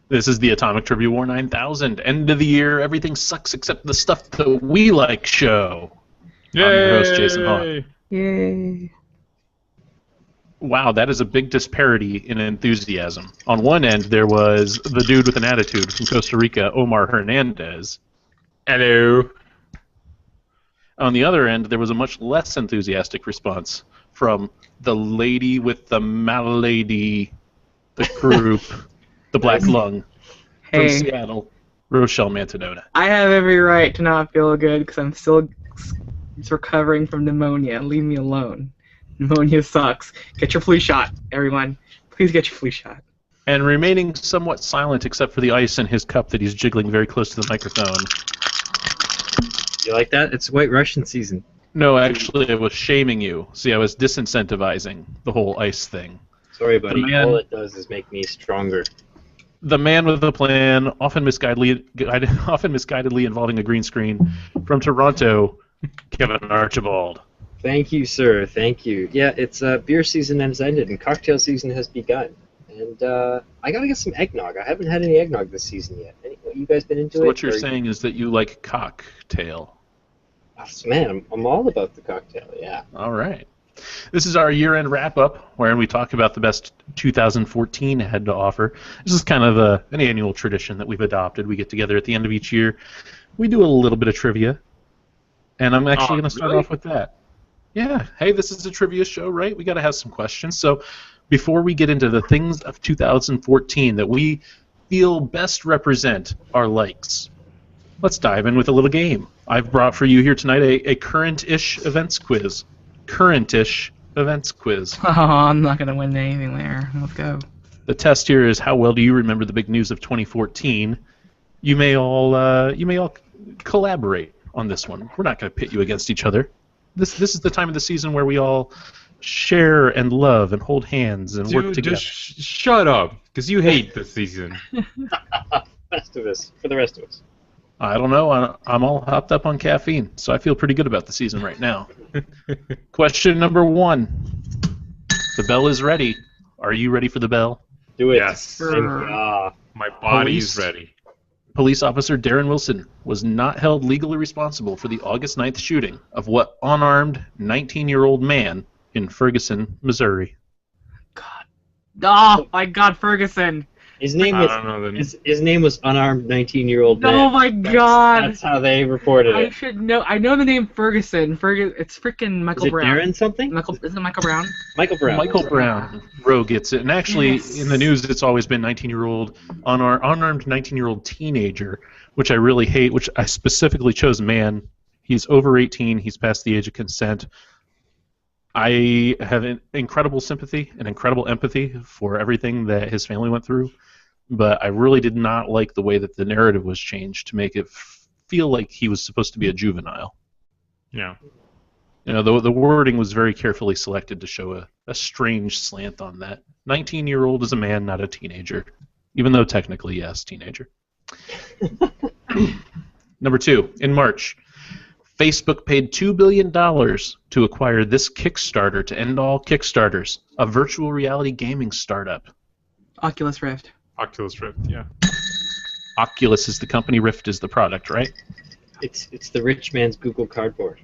This is the Atomic Trivia War 9000. End of the year, everything sucks except the stuff that we like show. Yay! I'm your host, Jason Hawk. Yay. Wow, that is a big disparity in enthusiasm. On one end, there was the dude with an attitude from Costa Rica, Omar Hernandez. Hello. On the other end, there was a much less enthusiastic response from the lady with the malady, the group, the Black Lung, from Hey, Seattle, Rochelle Mantanona. I have every right to not feel good because I'm still recovering from pneumonia. Leave me alone. Pneumonia sucks. Get your flu shot, everyone. Please get your flu shot. And remaining somewhat silent except for the ice in his cup that he's jiggling very close to the microphone. You like that? It's White Russian season. No, actually, I was shaming you. See, I was disincentivizing the whole ice thing. Sorry, buddy. The man- All it does is make me stronger. The man with a plan, often misguidedly involving a green screen, from Toronto, Kevin Archibald. Thank you, sir. Thank you. Yeah, it's beer season has ended and cocktail season has begun. And I gotta get some eggnog. I haven't had any eggnog this season yet. You guys been into So it? what you're Or- saying is that you like cocktail. Oh, man, I'm all about the cocktail. Yeah. All right. This is our year-end wrap-up, wherein we talk about the best 2014 had to offer. This is kind of an annual tradition that we've adopted. We get together at the end of each year. We do a little bit of trivia, and I'm actually going to start really? off with that. Yeah. Hey, this is a trivia show, right? We got to have some questions. So before we get into the things of 2014 that we feel best represent our likes, let's dive in with a little game. I've brought for you here tonight a current-ish events quiz. Current-ish events quiz. Oh, I'm not gonna win anything there. Let's go. The test here is how well do you remember the big news of 2014? You may all collaborate on this one. We're not going to pit you against each other. This is the time of the season where we all share and love and hold hands and work Dude, together. just shut up, because you hate this season. Rest of us. For the rest of us. I don't know. I'm all hopped up on caffeine, so I feel pretty good about the season right now. Question number 1. The bell is ready. Are you ready for the bell? Do it. Yes. Ah, My body's Police. ready. Police officer Darren Wilson was not held legally responsible for the August 9th shooting of what unarmed 19-year-old man in Ferguson, Missouri? Oh my God, Ferguson! his name I was don't know the his name was unarmed 19-year-old man. Oh my God! That's how they reported I it. should know. I know the name Ferguson. It's freaking Is Michael it Brown. Darren something? Isn't it Michael Brown? Michael Brown. Michael Brown. Roe gets it. And actually, Yes. in the news, it's always been 19-year-old, unarmed 19-year-old teenager, which I really hate, which I specifically chose man. He's over 18. He's past the age of consent. I have an incredible sympathy and incredible empathy for everything that his family went through, but I really did not like the way that the narrative was changed to make it feel like he was supposed to be a juvenile. Yeah. You know, the wording was very carefully selected to show a strange slant on that. 19-year-old is a man, not a teenager. Even though technically, yes, teenager. Number 2, in March, Facebook paid $2 billion to acquire this Kickstarter to end all Kickstarters, a virtual reality gaming startup. Oculus Rift. Oculus Rift, yeah. Oculus is the company, Rift is the product, right? It's the rich man's Google Cardboard.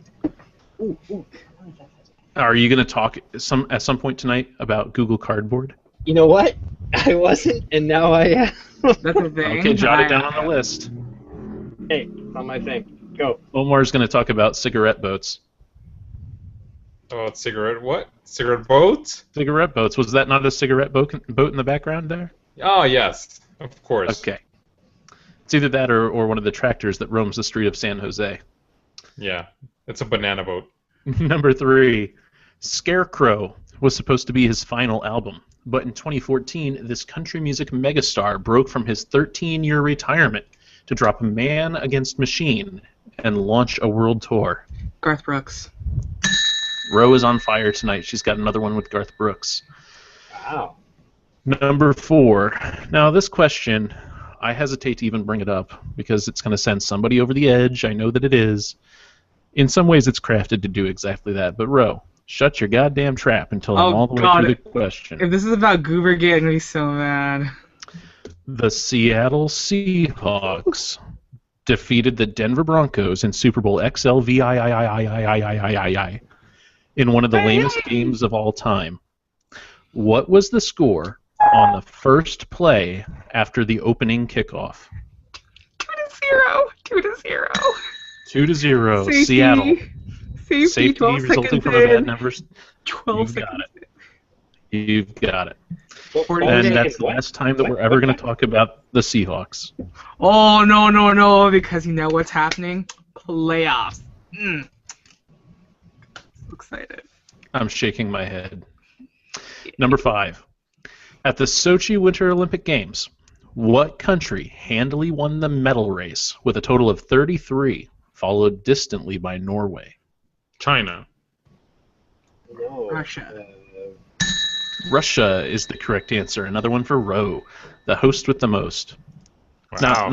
Ooh. Are you going to talk at some point tonight about Google Cardboard? You know what? I wasn't, and now I am. That's a thing. Okay, jot it down on the list. Hey, it's on my thing. Go. Omar's going to talk about cigarette boats. Oh, cigarette what? Cigarette boat? Cigarette boats. Was that not a cigarette boat in the background there? Oh, yes. Of course. Okay. It's either that or one of the tractors that roams the street of San Jose. Yeah. It's a banana boat. Number 3, Scarecrow was supposed to be his final album, but in 2014, this country music megastar broke from his 13-year retirement to drop Man Against Machine and launch a world tour. Garth Brooks. Roe is on fire tonight. She's got another one with Garth Brooks. Wow. Number 4. Now, this question, I hesitate to even bring it up because it's going to send somebody over the edge. I know that it is. In some ways, it's crafted to do exactly that. But, Roe, shut your goddamn trap until I'm Oh, all the way God. through the question. If this is about Goobergate, I'm gonna be so mad. The Seattle Seahawks defeated the Denver Broncos in Super Bowl XLVIII in one of the lamest games of all time. What was the score on the first play after the opening kickoff? 2-0. 2-0. Safety. Seattle. Safety 12 resulting seconds from a bad in. number. 12 You've seconds. got it. You've got it. Forty And seconds. that's the last time that we're ever going to talk about the Seahawks. Oh, no, because you know what's happening? Playoffs. So excited. I'm shaking my head. Number 5. At the Sochi Winter Olympic Games, what country handily won the medal race with a total of 33, followed distantly by Norway? China. No. Russia. Russia is the correct answer. Another one for Roe, the host with the most. Wow.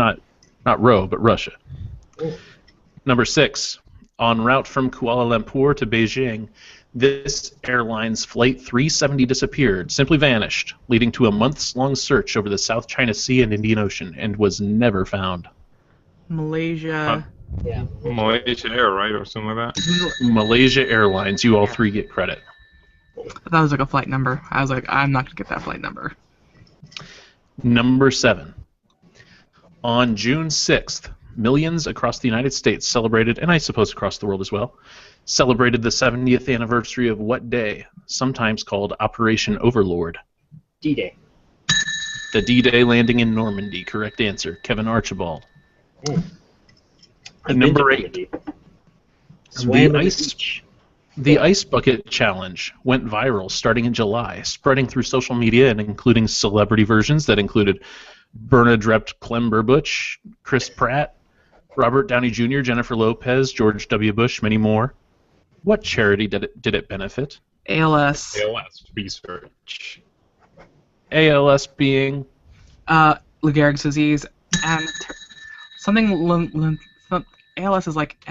Not Roe, but Russia. Ooh. Number 6. En route from Kuala Lumpur to Beijing, this airline's Flight 370 disappeared, simply vanished, leading to a months-long search over the South China Sea and Indian Ocean, and was never found. Malaysia. Yeah. Malaysia Air, right, or something like that. Malaysia Airlines, you all three get credit. That was like a flight number. I was like, I'm not going to get that flight number. Number 7. On June 6th, millions across the United States celebrated, and I suppose across the world as well, celebrated the 70th anniversary of what day, sometimes called Operation Overlord? D-Day. The D-Day landing in Normandy, correct answer. Kevin Archibald. I've Number been to 8. Normandy. Swam on the ice- beach. The Ice Bucket Challenge went viral starting in July, spreading through social media and including celebrity versions that included Bernadette Clemberbuch, Chris Pratt, Robert Downey Jr., Jennifer Lopez, George W. Bush, many more. What charity did it benefit? ALS. ALS research. ALS being Lou Gehrig's disease. And ALS is like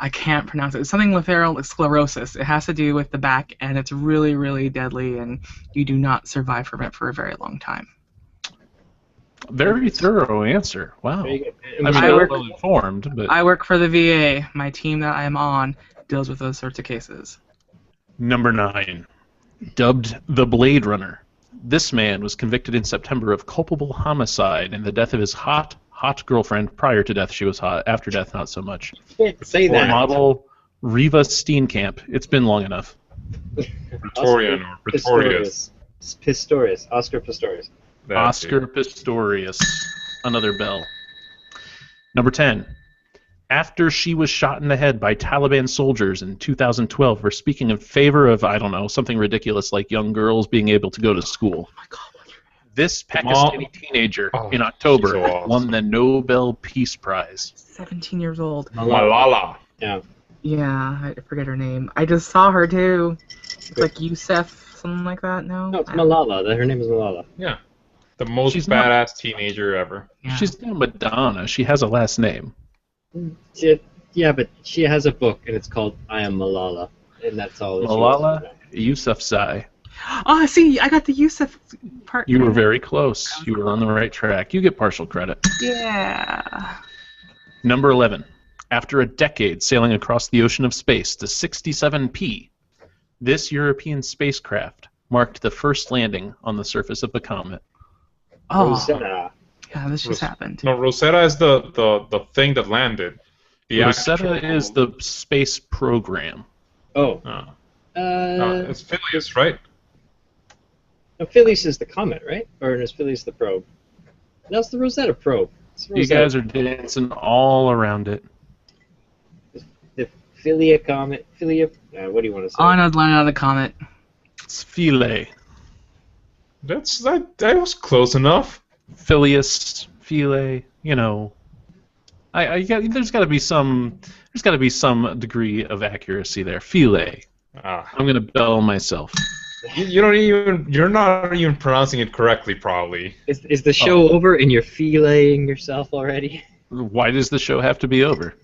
I can't pronounce it. It's something sclerosis. It has to do with the back, and it's really, really deadly, and you do not survive from it for a very long time. very thorough answer. Wow. Very good. I mean, I not work- well informed, but I work for the VA. My team that I am on deals with those sorts of cases. Number 9. Dubbed the Blade Runner. This man was convicted in September of culpable homicide in the death of his hot girlfriend. Prior to death, she was hot. After death, not so much. Can't say For that. model Riva Steenkamp. It's been long enough. Praetorian or Pretorius. Pistorius. Oscar Pistorius. That's Oscar it. Pistorius. Another bell. Number 10. After she was shot in the head by Taliban soldiers in 2012 for speaking in favor of, I don't know, something ridiculous like young girls being able to go to school. Oh my God. This Pakistani teenager in Oh, October she's so awesome. won the Nobel Peace Prize. 17 years old. Malala. Yeah. Yeah, I forget her name. I just saw her too. It's like Youssef, something like that. No. No, it's Malala. Her name is Malala. Yeah. The most She's not- badass teenager ever. Yeah. She's not Madonna. She has a last name. Yeah, but she has a book, and it's called I Am Malala, and that's all. that she Malala knows. Yousafzai. Oh, see, I got the Youssef part. You were very close. You were on the right track. You get partial credit. Yeah. Number 11. After a decade sailing across the ocean of space to 67P, this European spacecraft marked the first landing on the surface of the comet. Oh, Rosetta. yeah, this just happened. No, Rosetta is the thing that landed. The Rosetta actual- is the space program. Oh. No, Uh, it's Phileas, right? no, Phileas is the comet, right? Or is Phileas the probe? That's the Rosetta probe. It's the You Rosetta. guys are dancing all around it. The Philia comet. Philia. What do you want to say? On a line on the comet. It's Philae. That was close enough. Phileas, Philae, you know. There's got to be some degree of accuracy there. Philae. I'm gonna bell myself. You're not even pronouncing it correctly, probably. Is the show over and you're filleting yourself already? Why does the show have to be over?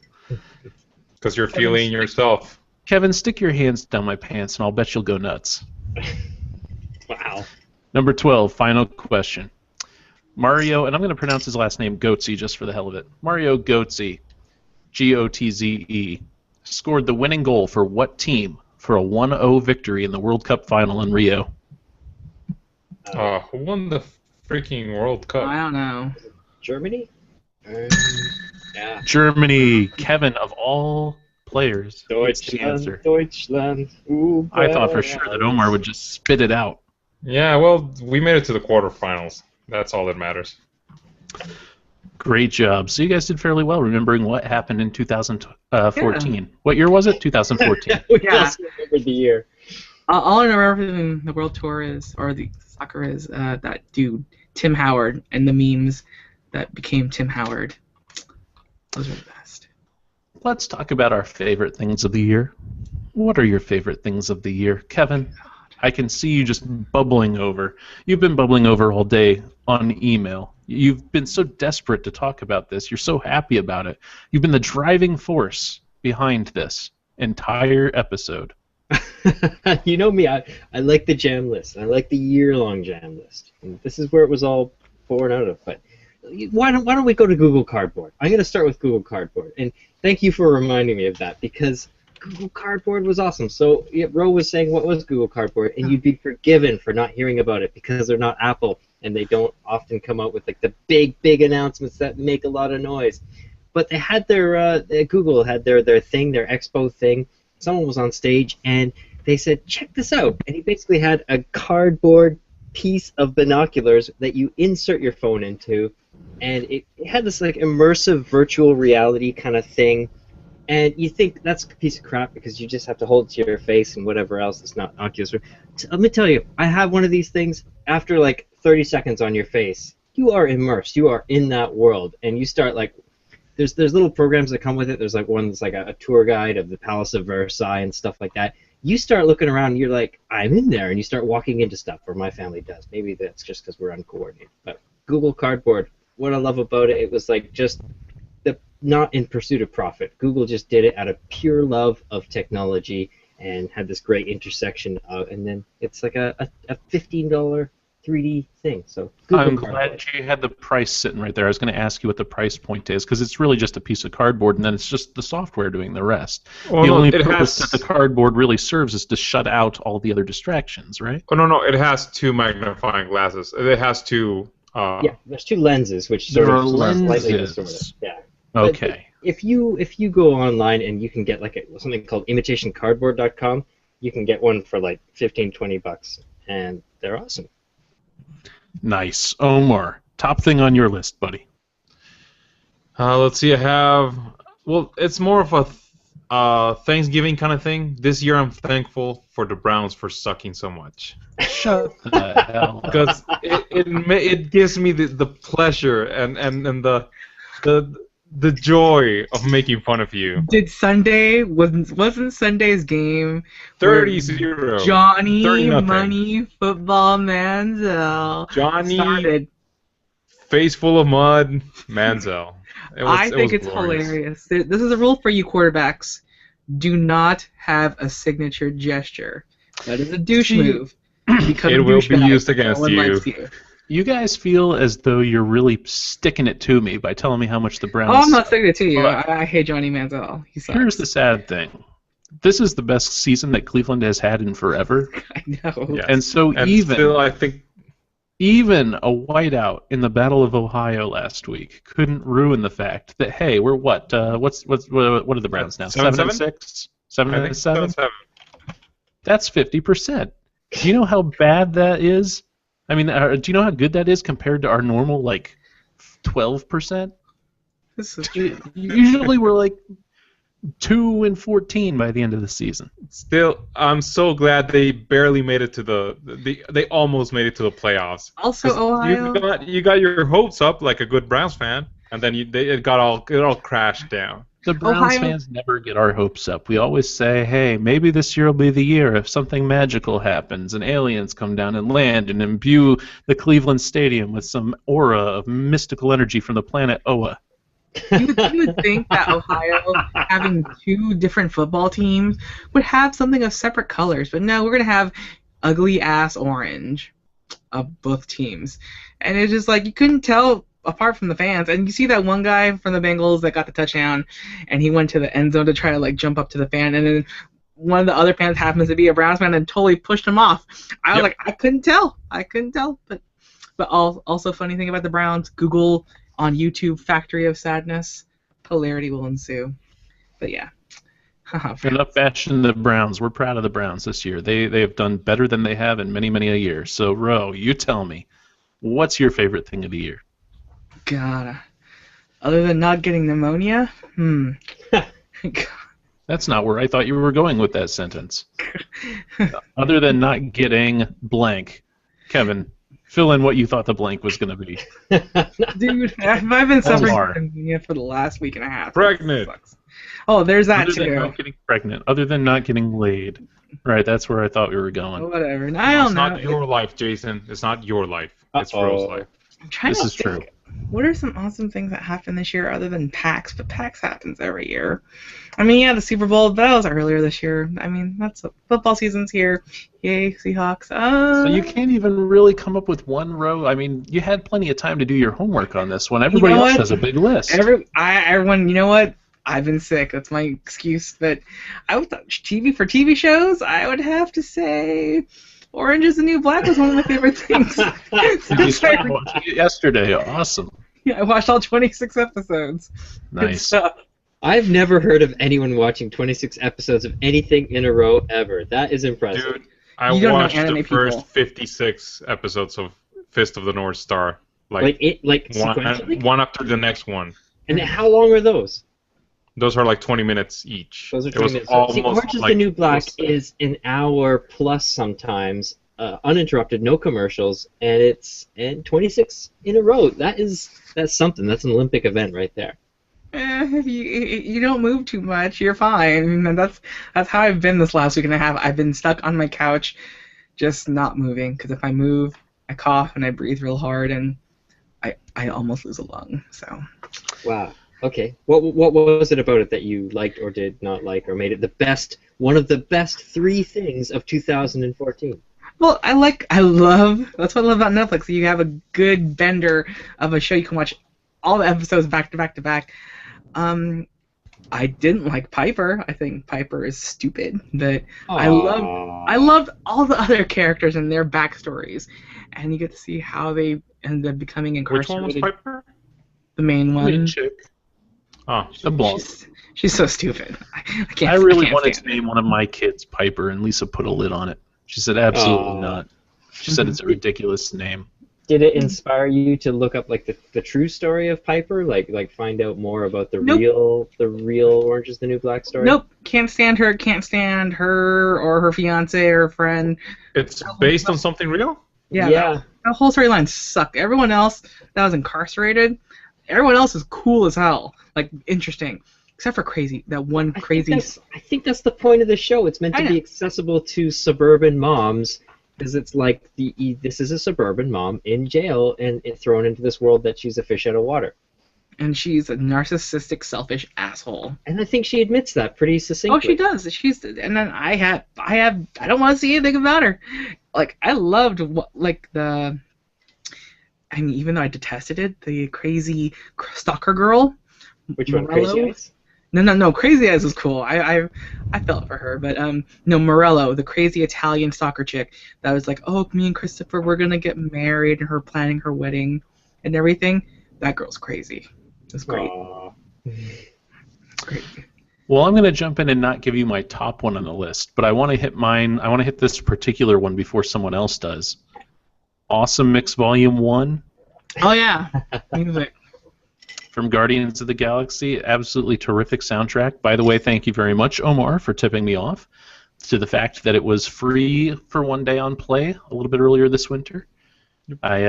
Because you're feeling yourself. Kevin, stick your hands down my pants and I'll bet you'll go nuts. Wow. Number 12, final question. Mario, and I'm going to pronounce his last name Götze just for the hell of it. Mario Götze, Gotze, scored the winning goal for what team for a 1-0 victory in the World Cup final in Rio? Who won the freaking World Cup? I don't know. Germany? Yeah. Germany. Kevin, of all players, gets the answer. Deutschland. Ooh, I thought for sure that Omar would just spit it out. Yeah, well, we made it to the quarterfinals. That's all that matters. Great job. So you guys did fairly well remembering what happened in 2014. Yeah. What year was it? 2014. We Yeah. just remembered the year. All I remember from the World Tour is, or the soccer is, that dude, Tim Howard, and the memes that became Tim Howard. Those are the best. Let's talk about our favorite things of the year. What are your favorite things of the year? Kevin, I can see you just bubbling over. You've been bubbling over all day on email. You've been so desperate to talk about this. You're so happy about it. You've been the driving force behind this entire episode. You know me, I like the jam list. I like the year-long jam list. And this is where it was all born out of. But why don't we go to Google Cardboard? I'm going to start with Google Cardboard. And thank you for reminding me of that, because Google Cardboard was awesome. So Ro was saying, what was Google Cardboard? And you'd be forgiven for not hearing about it because they're not Apple, and they don't often come out with like the big announcements that make a lot of noise. But they had their Google had their thing, their expo thing. Someone was on stage and they said, check this out. And he basically had a cardboard piece of binoculars that you insert your phone into, and it had this like immersive virtual reality kind of thing. And you think that's a piece of crap because you just have to hold it to your face and whatever else. It's not Oculus. Let me tell you, I have one of these things. After like 30 seconds on your face, you are immersed. You are in that world, and you start like, there's little programs that come with it. There's like one that's like a tour guide of the Palace of Versailles and stuff like that. You start looking around, and you're like, I'm in there, and you start walking into stuff, or my family does. Maybe that's just because we're uncoordinated. But Google Cardboard, what I love about it, it was like just not in pursuit of profit. Google just did it out of pure love of technology and had this great intersection of, and then it's like a $15 3D thing. So Google I'm Cardboard. glad you had the price sitting right there. I was going to ask you what the price point is, because it's really just a piece of cardboard, and then it's just the software doing the rest. Well, the no, only it purpose has- that the cardboard really serves is to shut out all the other distractions, right? Oh, no, it has two magnifying glasses. It has two... Yeah, there's two lenses, which There sort are of slightly lenses. distort it. Yeah. Okay. If you go online and you can get like something called imitationcardboard.com, you can get one for like $15-20, and they're awesome. Nice. Omar, top thing on your list, buddy. Let's see, I have... Well, it's more of a Thanksgiving kind of thing. This year I'm thankful for the Browns for sucking so much. Shut the hell up. Because it gives me the pleasure and the joy of making fun of you. Did Sunday wasn't Sunday's game 30-0. Johnny 30-0. Money Football Manziel Johnny, started? face full of mud, Manziel. I think it's hilarious. This is a rule for you quarterbacks: do not have a signature gesture. That is a douche move. Become It a will be douchebag. used against No one you. likes you. You guys feel as though you're really sticking it to me by telling me how much the Browns... Oh, I'm not saying it to you. Look. I hate Johnny Manziel. He sucks. Here's the sad thing. This is the best season that Cleveland has had in forever. I know. Yeah. And so And even still, I think a whiteout in the Battle of Ohio last week couldn't ruin the fact that, hey, we're what? What are the Browns now? 7-7? 7-6? I think 7-7? 7-7. That's 50%. Do you know how bad that is? I mean, do you know how good that is compared to our normal, like, 12%? This is Usually we're like 2-14 by the end of the season. Still, I'm so glad they barely made it to they almost made it to the playoffs. also 'Cause Ohio. You got your hopes up like a good Browns fan, and then it all crashed down. The Browns Ohio- fans never get our hopes up. We always say, hey, maybe this year will be the year if something magical happens and aliens come down and land and imbue the Cleveland Stadium with some aura of mystical energy from the planet Oa. You would think that Ohio, having two different football teams, would have something of separate colors, but no, we're gonna have ugly ass orange. of both teams, and it's just like you couldn't tell apart from the fans. And you see that one guy from the Bengals that got the touchdown, and he went to the end zone to try to like jump up to the fan, and then one of the other fans happens to be a Browns fan and totally pushed him off. I was like, I couldn't tell, but also funny thing about the Browns, Google on YouTube Factory of Sadness, hilarity will ensue. But yeah. Enough bashing the Browns. We're proud of the Browns this year. They have done better than they have in many, many a year. So, Ro, you tell me, what's your favorite thing of the year? God. Other than not getting pneumonia? That's not where I thought you were going with that sentence. Other than not getting blank. Kevin, fill in what you thought the blank was going to be. Dude, I've been suffering Omar. from pneumonia for the last week and a half. Pregnant. It sucks. Oh, there's that Other than too. not getting pregnant. Other than not getting laid. Right, that's where I thought we were going. Whatever. I It's don't know. not your life, Jason. It's not your life. It's Uh-oh. Ro's life. I'm trying This to is true. think, what are some awesome things that happened this year other than PAX? But PAX happens every year. I mean, yeah, the Super Bowl, that was earlier this year. I mean, that's football season's here. Yay, Seahawks. So you can't even really come up with one row. I mean, you had plenty of time to do your homework on this one. Everybody know else what? has a big list. Everyone, you know what? I've been sick. That's my excuse. But I would TV shows, I would have to say Orange is the New Black was one of my favorite things. You started watching it yesterday. Awesome. Yeah, I watched all 26 episodes. Good Nice. stuff. I've never heard of anyone watching 26 episodes of anything in a row ever. That is impressive. Dude, I You don't know watched anime the first people. 56 episodes of Fist of the North Star. Like one, sequentially? one after the next one. And how long are those? Those are like 20 minutes each. Those are It 20 was minutes. almost See, Orange is like the New Black close to- is an hour plus sometimes, uninterrupted, no commercials, and it's 26 in a row. That's something. That's an Olympic event right there. If you don't move too much, you're fine. And that's how I've been this last week and a half. I've been stuck on my couch, just not moving. Because if I move, I cough and I breathe real hard, and I almost lose a lung. So. Wow. Okay. What was it about it that you liked or did not like, or made it one of the best 3 things of 2014? Well, that's what I love about Netflix. You have a good bender of a show. You can watch all the episodes back to back to back. I didn't like Piper. I think Piper is stupid. But I loved all the other characters and their backstories, and you get to see how they ended up becoming Which one was incarcerated. Piper? The main one. Chick. Oh, The blonde. She's so stupid. I can't. I really can't wanted to stand it. name one of my kids Piper, and Lisa put a lid on it. She said absolutely Aw. not. She said it's a ridiculous name. Did it inspire you to look up like the true story of Piper, like find out more about the Nope. real Orange is the New Black story? Nope, can't stand her. Can't stand her or her fiance or her friend. it's based on something real? Yeah. The whole storyline sucked. Everyone else that was incarcerated, everyone else is cool as hell, like interesting, except for crazy. That one crazy. I think that's the point of the show. It's meant to I be know. accessible to suburban moms, because it's like this is a suburban mom in jail and thrown into this world that she's a fish out of water. And she's a narcissistic, selfish asshole. And I think she admits that pretty succinctly. Oh, she does. And then I don't want to see anything about her. Like I loved I mean, even though I detested it, the crazy stalker girl. Which one, Morello? Crazy Eyes? No, Crazy Eyes was cool. I felt for her, but no, Morello, the crazy Italian stalker chick that was like, oh, me and Christopher, we're gonna get married, and her planning her wedding and everything. That girl's crazy. It's great. Aw. Great. Well, I'm going to jump in and not give you my top one on the list, but I want to hit mine. I want to hit this particular one before someone else does. Awesome Mix Volume 1 Oh yeah, music. from Guardians of the Galaxy. Absolutely terrific soundtrack. By the way, thank you very much, Omar, for tipping me off to the fact that it was free for one day on Play a little bit earlier this winter. I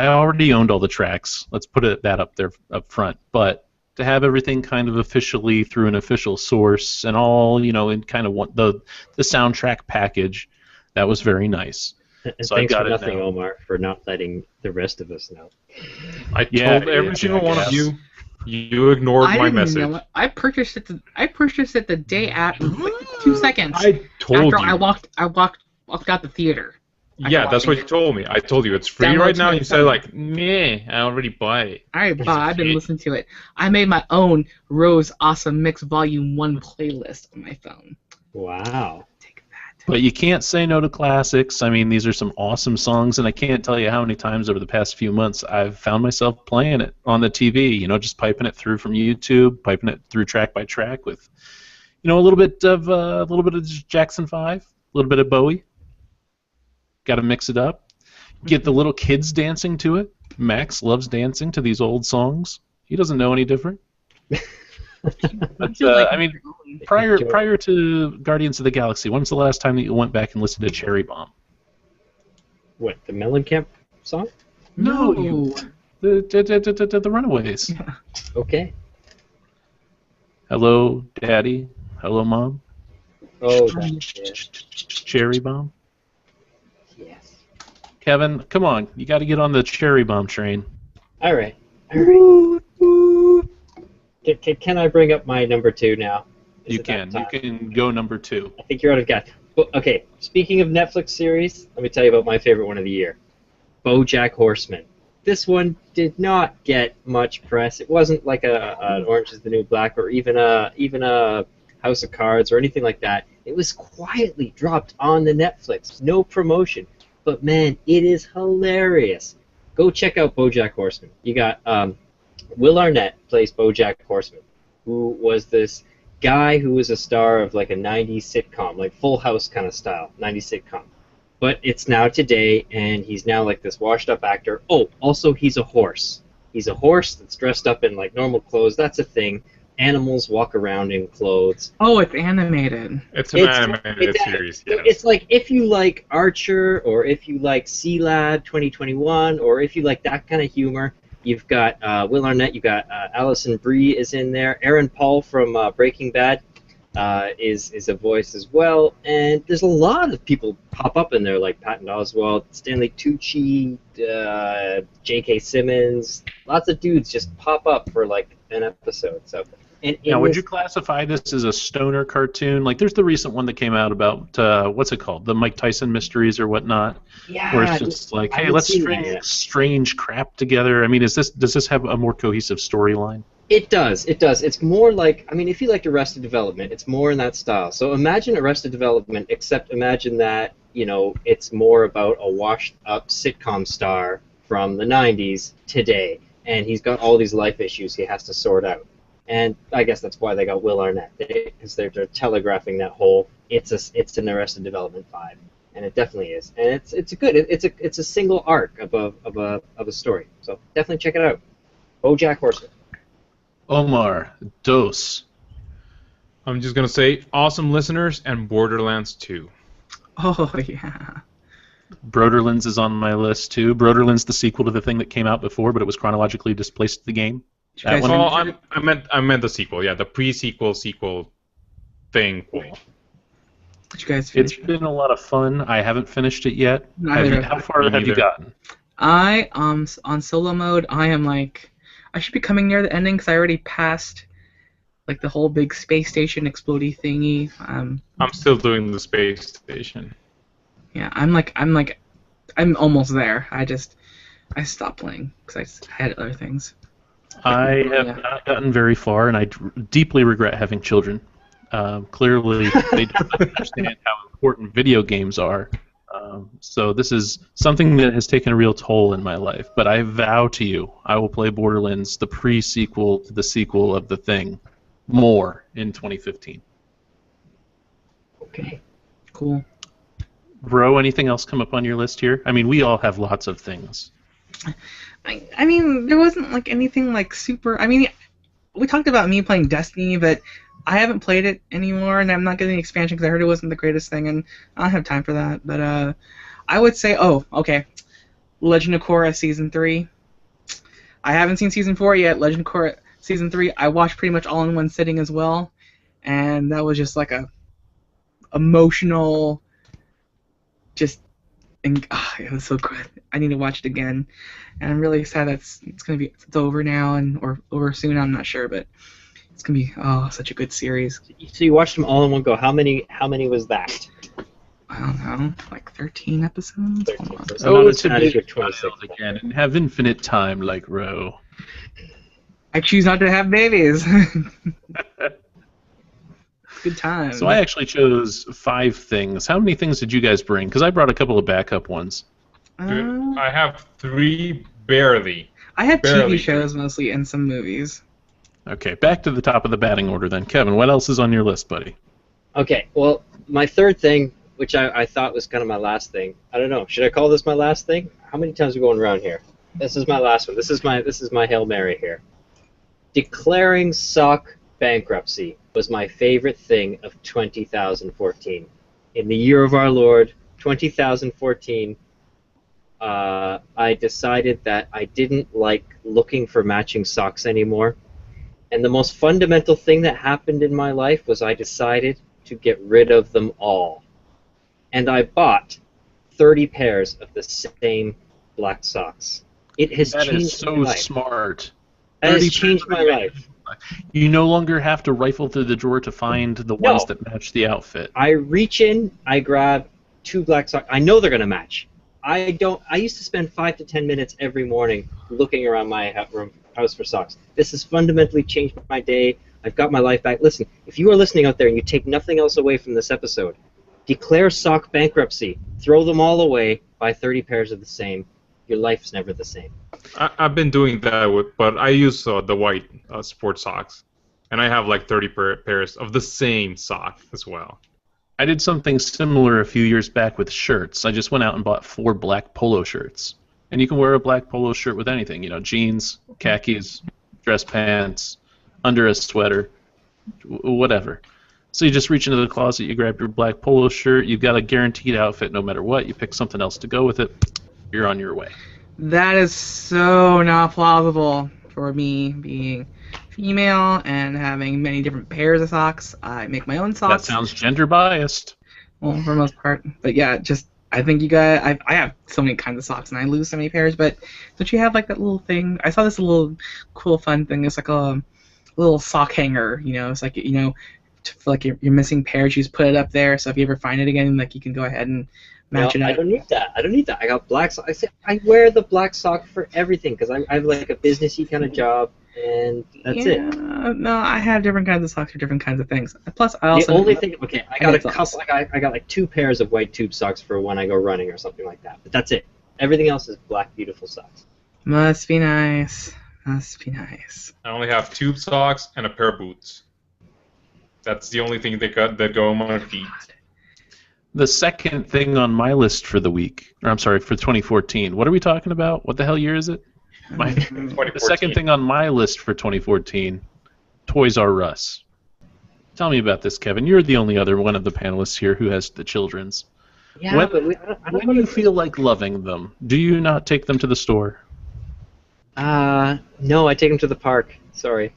already owned all the tracks. Let's put that up there up front. But to have everything kind of officially through an official source and all, in kind of the soundtrack package, that was very nice. And So I thanks got for it nothing, now. Omar, for not letting the rest of us know. I Yeah, told every yeah, single one of jackass. you. You ignored I my didn't message. know it. I purchased it. I purchased it the day after, like 2 seconds I told after you. I walked out the theater. Yeah, that's what you told me. I told you it's free Download right now. to You my said phone. like, meh, I already bought it. All right, Piece Bob, of I've been shit. listening to it. I made my own Rose Awesome Mix Volume 1 playlist on my phone. Wow. Take that. But you can't say no to classics. I mean, these are some awesome songs, and I can't tell you how many times over the past few months I've found myself playing it on the TV. You know, just piping it through from YouTube, piping it through track by track with, you know, a little bit of Jackson 5, a little bit of Bowie. Got to mix it up. Get the little kids dancing to it. Max loves dancing to these old songs. He doesn't know any different. But I mean, prior to Guardians of the Galaxy, when's the last time that you went back and listened to Cherry Bomb? What, the Mellencamp song? No, the Runaways. Yeah. Okay. Hello, Daddy. Hello, Mom. Oh, that, yeah. Cherry Bomb. Yes. Kevin, come on. You got to get on the Cherry Bomb train. All right. All right. Can I bring up my number 2 now? Is You it that can. time? You can go number 2. I think you're out of gas. But, okay, speaking of Netflix series, let me tell you about my favorite one of the year, BoJack Horseman. This one did not get much press. It wasn't like an Orange is the New Black or even a House of Cards or anything like that. It was quietly dropped on the Netflix, no promotion. But man, it is hilarious. Go check out BoJack Horseman. You got Will Arnett plays BoJack Horseman, who was this guy who was a star of like a 90s sitcom, like Full House kind of style, 90s sitcom. But it's now today, and he's now like this washed-up actor. Oh, also he's a horse. He's a horse that's dressed up in like normal clothes. That's a thing. Animals walk around in clothes. Oh, it's animated. It's an animated series. Yes. It's like if you like Archer, or if you like Sea Lad 2021, or if you like that kind of humor, you've got Will Arnett, you've got Alison Brie is in there. Aaron Paul from Breaking Bad is a voice as well. And there's a lot of people pop up in there, like Patton Oswalt, Stanley Tucci, J.K. Simmons. Lots of dudes just pop up for like an episode. So. And Now, would you classify this as a stoner cartoon? Like, there's the recent one that came out about, what's it called? The Mike Tyson Mysteries or whatnot? Yeah, where it's just like, I hey, haven't let's seen string that yet. strange crap together. I mean, does this have a more cohesive storyline? It does. It does. It's more like, I mean, if you liked Arrested Development, it's more in that style. So imagine Arrested Development, except imagine that, you know, it's more about a washed-up sitcom star from the 90s today, and he's got all these life issues he has to sort out. And I guess that's why they got Will Arnett, because they're telegraphing that whole it's an Arrested Development vibe, and it definitely is. And it's a single arc of a story. So definitely check it out. BoJack Horseman. Omar, Dos. I'm just gonna say, awesome listeners and Borderlands 2. Oh, yeah. Broderlands is on my list too. Broderlands, the sequel to the thing that came out before, but it was chronologically displaced the game. That one. Oh, I meant the sequel. Yeah, the pre-sequel sequel thing. Did you guys It's finish? been a lot of fun. I haven't finished it yet. Neither How have far Me have you neither. gotten? I on solo mode, I am like, I should be coming near the ending because I already passed like the whole big space station explodey thingy. I'm still doing the space station. Yeah, I'm almost there. I stopped playing because I had other things. I have Yeah. not gotten very far, and I deeply regret having children. Clearly, they don't understand how important video games are. So this is something that has taken a real toll in my life. But I vow to you, I will play Borderlands, the pre-sequel to the sequel of The Thing, more in 2015. Okay. Cool. Bro, anything else come up on your list here? I mean, we all have lots of things. I mean, there wasn't like anything like super. I mean, we talked about me playing Destiny, but I haven't played it anymore, and I'm not getting the expansion because I heard it wasn't the greatest thing, and I don't have time for that. But I would say, oh, okay, Legend of Korra Season 3. I haven't seen Season 4 yet. Legend of Korra Season 3, I watched pretty much all in one sitting as well, and that was just like a emotional, just, and it was so good. I need to watch it again, and I'm really sad it's over now or over soon. I'm not sure, but it's gonna be such a good series. So you watched them all in one go. How many was that? I don't know, like 13 episodes? 13. Hold on. So not as to bad as your be 26. wild again and have infinite time like Ro. I choose not to have babies. Good time. So I actually chose 5 things. How many things did you guys bring? Because I brought a couple of backup ones. I have 3 barely. I had barely TV shows mostly and some movies. Okay, back to the top of the batting order then. Kevin, what else is on your list, buddy? Okay, well, my third thing, which I thought was kind of my last thing. I don't know. Should I call this my last thing? How many times are we going around here? This is my last one. This is my Hail Mary here. Declaring sock bankruptcy was my favorite thing of 2014. In the year of our Lord, 2014, I decided that I didn't like looking for matching socks anymore. And the most fundamental thing that happened in my life was I decided to get rid of them all. And I bought 30 pairs of the same black socks. It has That changed is so my life. smart. It 30 has changed my life. You no longer have to rifle through the drawer to find the ones that match the outfit. I reach in, I grab 2 black socks. I know they're going to match. I used to spend 5 to 10 minutes every morning looking around my house for socks. This has fundamentally changed my day. I've got my life back. Listen, if you are listening out there and you take nothing else away from this episode, declare sock bankruptcy. Throw them all away. Buy 30 pairs of the same. Your life's never the same. I've been doing that, but I use the white sports socks. And I have like 30 pairs of the same sock as well. I did something similar a few years back with shirts. I just went out and bought 4 black polo shirts. And you can wear a black polo shirt with anything, jeans, khakis, dress pants, under a sweater, whatever. So you just reach into the closet, you grab your black polo shirt, you've got a guaranteed outfit no matter what, you pick something else to go with it, you're on your way. That is so not plausible for me being female and having many different pairs of socks. I make my own socks. That sounds gender biased. Well, for the most part. But yeah, I think you guys, I have so many kinds of socks and I lose so many pairs, but don't you have like that little thing? I saw this little cool fun thing. It's like a little sock hanger, it's like, for like you're missing pairs, you just put it up there, so if you ever find it again, like you can go ahead and match it up. I don't need that. I got black socks. I wear the black sock for everything because I have like a businessy kind of job, and that's it. No, I have different kinds of socks for different kinds of things. Plus, I also the only thing. Okay, I got a socks. couple. I got like 2 pairs of white tube socks for when I go running or something like that. But that's it. Everything else is black, beautiful socks. Must be nice. Must be nice. I only have tube socks and a pair of boots. That's the only thing that go on my feet. The second thing on my list for the week, or I'm sorry, for 2014. What are we talking about? What the hell year is it? The second thing on my list for 2014, Toys R Us. Tell me about this, Kevin. You're the only other one of the panelists here who has the children's. Yeah, when, but when you feel like loving them, do you not take them to the store? No, I take them to the park. Sorry.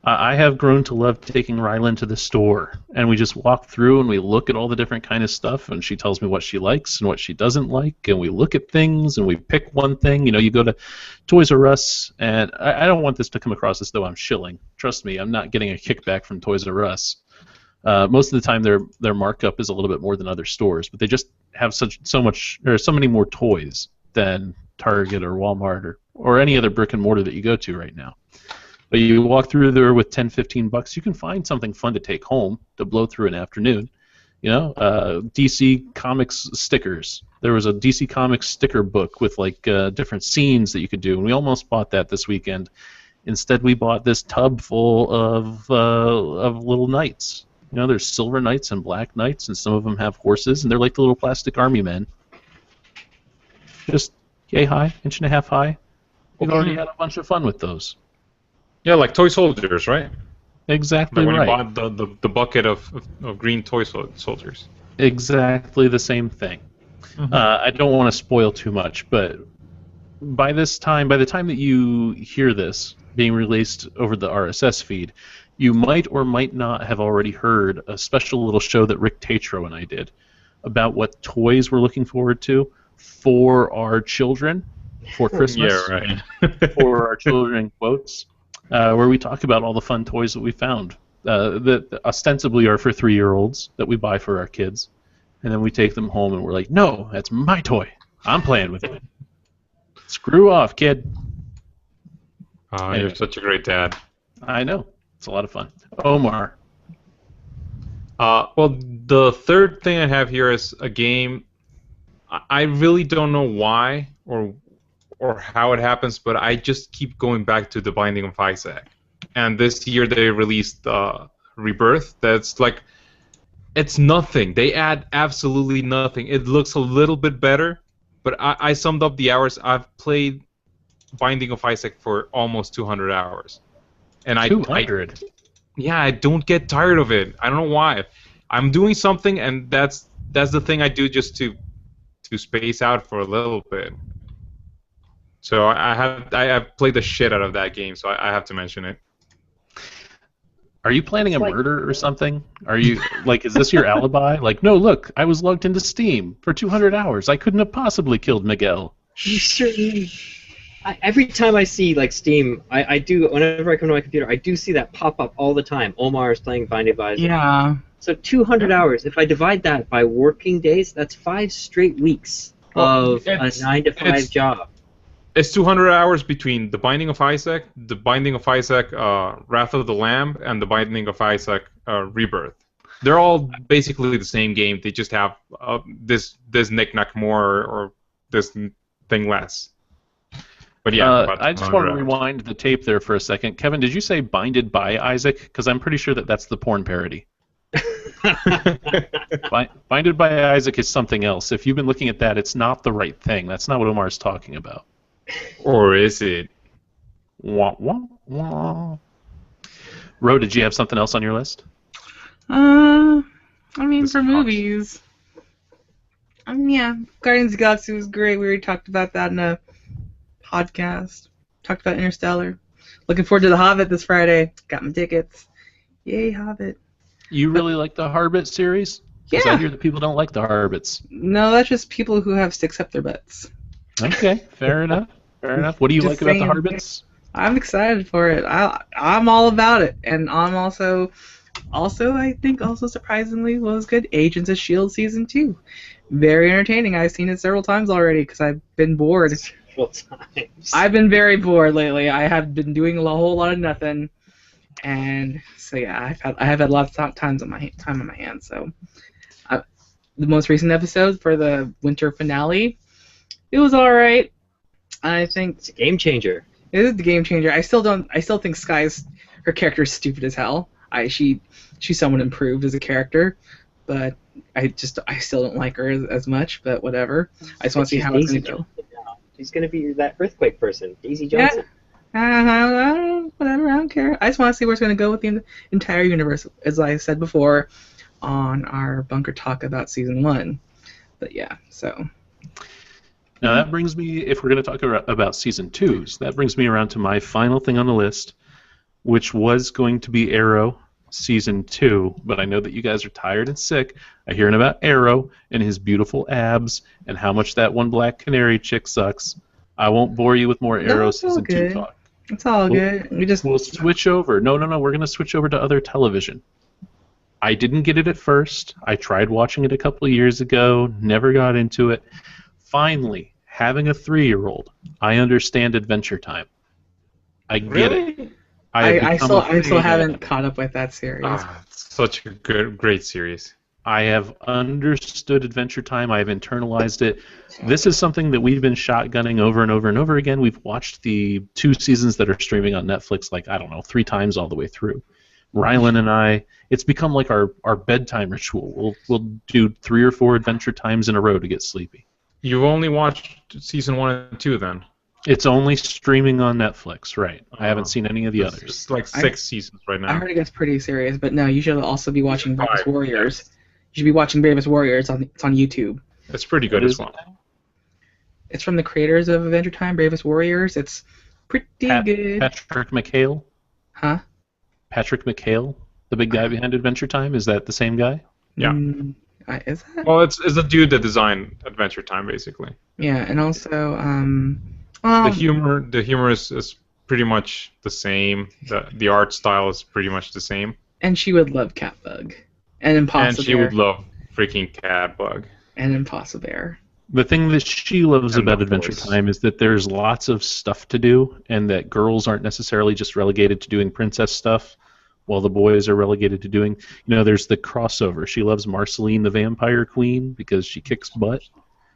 I have grown to love taking Rylan to the store, and we just walk through and we look at all the different kind of stuff, and she tells me what she likes and what she doesn't like, and we look at things and we pick one thing. You go to Toys R Us, and I don't want this to come across as though I'm shilling. Trust me, I'm not getting a kickback from Toys R Us. Most of the time, their markup is a little bit more than other stores, but they just have so many more toys than Target or Walmart or any other brick and mortar that you go to right now. But you walk through there with $10-15, you can find something fun to take home to blow through an afternoon. DC Comics stickers. There was a DC Comics sticker book with like different scenes that you could do, and we almost bought that this weekend. Instead, we bought this tub full of little knights. There's silver knights and black knights, and some of them have horses, and they're like the little plastic army men. Just yay high, 1.5 inch high. We've already had a bunch of fun with those. Yeah, like toy soldiers, right? Exactly like when right. you bought the bucket of green toy soldiers. Exactly the same thing. Mm-hmm. I don't want to spoil too much, but by the time that you hear this being released over the RSS feed, you might or might not have already heard a special little show that Rick Tatro and I did about what toys we're looking forward to for our children for Christmas. Yeah, right. For our children, quotes. Where we talk about all the fun toys that we found that ostensibly are for 3-year-olds that we buy for our kids, and then we take them home and we're like, no, that's my toy. I'm playing with it. Screw off, kid. Oh, Anyway. you're such a great dad. I know. It's a lot of fun. Omar. Well, the third thing I have here is a game. I really don't know why or how it happens, but I just keep going back to The Binding of Isaac. And this year they released Rebirth. That's like, it's nothing. They add absolutely nothing. It looks a little bit better, but I summed up the hours. I've played Binding of Isaac for almost 200 hours. And 200? Yeah, I don't get tired of it. I don't know why. I'm doing something, and that's the thing I do just to space out for a little bit. So I have played the shit out of that game, so I have to mention it. Are you planning a murder or something? Are you like, is this your alibi? Like, no, look, I was logged into Steam for 200 hours. I couldn't have possibly killed Miguel. You certainly. Every time I see like Steam, I do. Whenever I come to my computer, I do see that pop up all the time. Omar is playing Binding of Isaac. Yeah. So 200 hours. If I divide that by working days, that's 5 straight weeks of a 9-to-5 job. It's 200 hours between The Binding of Isaac, The Binding of Isaac Wrath of the Lamb, and The Binding of Isaac Rebirth. They're all basically the same game. They just have this knick-knack more or this thing less. But yeah, I just want to rewind the tape there for a second. Kevin, did you say Binded by Isaac? Because I'm pretty sure that's the porn parody. Binded by Isaac is something else. If you've been looking at that, it's not the right thing. That's not what Omar's talking about. Or is it? Wah, wah, wah. Ro, did you have something else on your list? I mean, This for is movies. Yeah, Guardians of the Galaxy was great. We already talked about that in a podcast. Talked about Interstellar. Looking forward to The Hobbit this Friday. Got my tickets. Yay, Hobbit. You really like the Hobbit series? Because Yeah. I hear that people don't like the Hobbits. No, that's just people who have sticks up their butts. Okay, fair enough. Fair enough. What do you Just like about the saying. Hobbits? I'm excited for it. I'm all about it, and I'm also I think surprisingly was good. Agents of S.H.I.E.L.D. season 2, very entertaining. I've seen it several times already because I've been bored. Several times. I've been very bored lately. I have been doing a whole lot of nothing, and so yeah, I have had lots of time on my hands. So, the most recent episode for the winter finale, it was all right. I think It's a game changer. it is the game changer. I still think her character is stupid as hell. She's somewhat improved as a character, but I still don't like her as much. But whatever. I just want to see how it's Daisy gonna go. Johnson now. She's gonna be that earthquake person, Daisy Johnson. Whatever. I don't care. I just want to see where it's gonna go with the entire universe, as I said before on our bunker talk about season 1. But yeah, so. Now that brings me, if we're going to talk about season 2s, that brings me around to my final thing on the list, which was going to be Arrow season 2. But I know that you guys are tired and sick of hearing about Arrow and his beautiful abs and how much that one Black Canary chick sucks. I won't bore you with more Arrow it's all season 2 good. talk. It's all good. We'll switch over. No, we're going to switch over to other television. I didn't get it at first. I tried watching it a couple of years ago, never got into it. Finally, having a 3-year-old, I understand Adventure Time. I get it. I still haven't caught up with that series. It's such a great series. I have understood Adventure Time. I have internalized it. This is something that we've been shotgunning over and over and over again. We've watched the 2 seasons that are streaming on Netflix, 3 times all the way through. Rylan and I, it's become like our bedtime ritual. We'll do 3 or 4 Adventure Times in a row to get sleepy. You've only watched season 1 and 2 then? It's only streaming on Netflix, right? I haven't seen any of the others. It's like 6 seasons right now. I heard it gets pretty serious, but no, you should also be watching Bravest Warriors. You should be watching Bravest Warriors. It's on YouTube. It's pretty good as well. It's from the creators of Adventure Time, Bravest Warriors. It's pretty good. Patrick McHale? Huh? Patrick McHale, the big guy behind Adventure Time? Is that the same guy? Yeah. Is that? Well, it's the dude that designed Adventure Time, basically. Yeah, and also The humor is pretty much the same. The art style is pretty much the same. And she would love Catbug. And Impossible And she would love freaking Catbug. And Impossible Bear. The thing that she loves And about the Adventure voice. Time is that there's lots of stuff to do, and that girls aren't necessarily just relegated to doing princess stuff, while the boys are relegated to doing. There's the crossover. She loves Marceline the Vampire Queen because she kicks butt.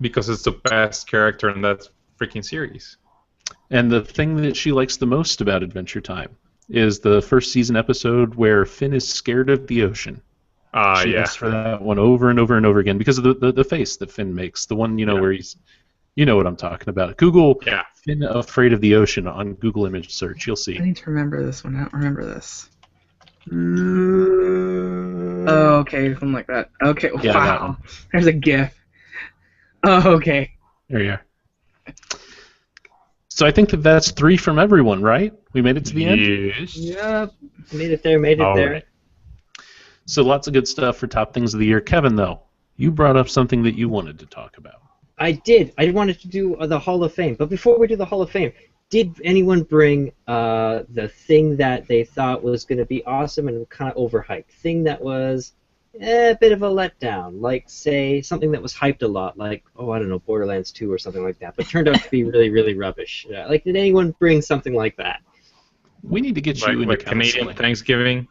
Because it's the best character in that freaking series. And the thing that she likes the most about Adventure Time is the first season episode where Finn is scared of the ocean. She Yeah. asks for that one over and over and over again because of the face that Finn makes. The one, Yeah. where he's... You know what I'm talking about. Google Yeah. Finn afraid of the ocean on Google image search. You'll I see. need to remember this one. I don't remember this. Oh, okay, something like that. Okay, Yeah, that wow. one. There's a GIF. Oh, okay. There you are. So I think that's 3 from everyone, right? We made it to the end? Yes. Yep. Made it there, made it All there. right. So lots of good stuff for top things of the year. Kevin, though, you brought up something that you wanted to talk about. I did. I wanted to do the Hall of Fame. But before we do the Hall of Fame, did anyone bring the thing that they thought was going to be awesome and kind of overhyped? Thing that was a bit of a letdown. Like, say, something that was hyped a lot, like, I don't know, Borderlands 2 or something like that, but turned out to be really, really rubbish. Like, did anyone bring something like that? We need to get you into Like Canadian counseling. Thanksgiving.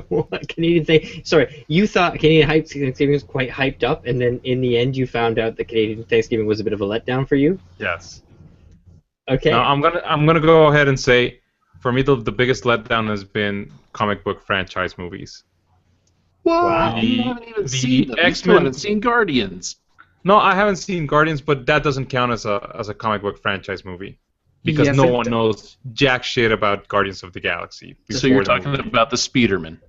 What Canadian thing? Sorry, you thought Canadian Thanksgiving was quite hyped up, and then in the end you found out that Canadian Thanksgiving was a bit of a letdown for you? Yes. Okay. Now I'm gonna go ahead and say, for me the biggest letdown has been comic book franchise movies. Wow. You haven't even The seen them. You still X-Men- haven't seen Guardians. No, I haven't seen Guardians, but that doesn't count as a comic book franchise movie because Yes, no it one does. knows jack shit about Guardians of the Galaxy. So you're before the talking movie. about the Spider-Man.